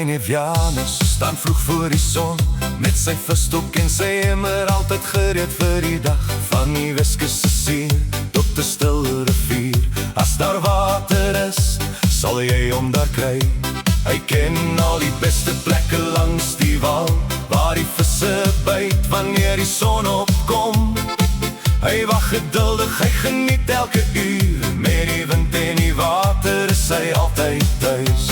klein neef Janus staan vroeg voor die son, met sy visstok en sy emmer altyd gereed vir die dag. Van die Weskus se see tot die stil rivier, as daar water is, sal jy hom daar kry. Hy ken al die beste plekke langs die wal, waar die visse byt wanneer die son opkom. Hy wag geduldig, hy geniet elke uur, met die wind en die water is hy altyd thuis.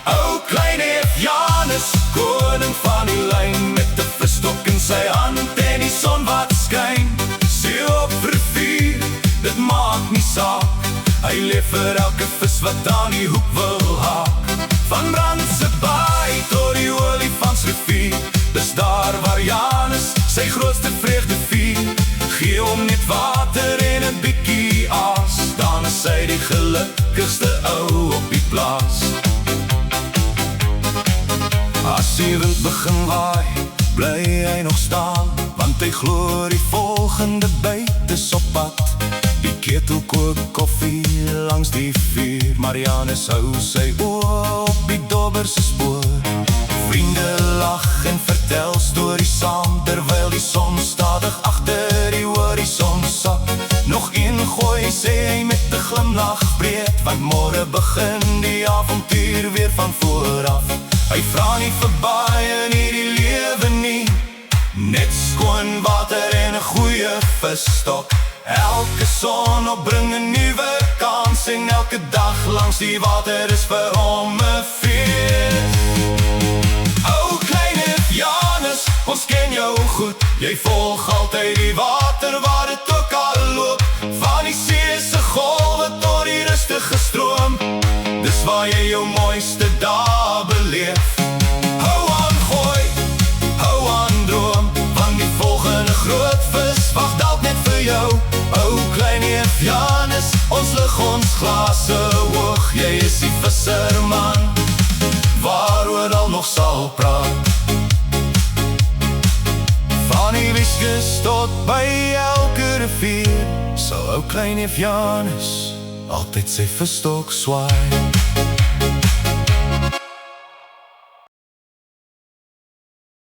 O klein neef Janus, koning van die lyn, met die visstok in sy hand en die son wat skyn. See op rivier, dit maak nie saak, hy leef vir elke vis wat aan die hoek wil haak. Van Brandse Baai tot die Olifantsrivier, dis daar waar Janus sy grootste vreugde vier. Gee hom net water en 'n bietjie aas, dan is hy die gelukkigste ou op die plaas. As die wind begin waai, bly hy nog staan, want hy glo die volgende byt is op pad. Die ketel kook koffie langs die vuur, maar Janus hou sy oor op die dobber se spoor. Vriende lag en vertel stories saam, terwyl die son stadig agter die horison sak. Nog een gooi sê hy met 'n glimlach breed, want môre begin die avontuur weer van vooraf. Hy vra nie vir baie in hierdie lewe nie, net skoon water en 'n goeie visstok. Elke sonopbring 'n nuwe kans, en elke dag langs die water is vir hom 'n fees. O klein neef Janus, ons ken jou goed, jy volg altyd die water waar dit ook al loop. Van die see se golwe tot die rustige stroom, dis waar jy jou mooiste dae beleef. Hou aan gooi, hou aan droom, want die volgende groot vis wag dalk net vir jou. O klein neef Janus, ons lig ons glase hoog, jy is die visserman waaroor al nog sal praat. Van die Weskus tot by elke rivier, sal ou klein neef Janus altyd sy visstok swaai.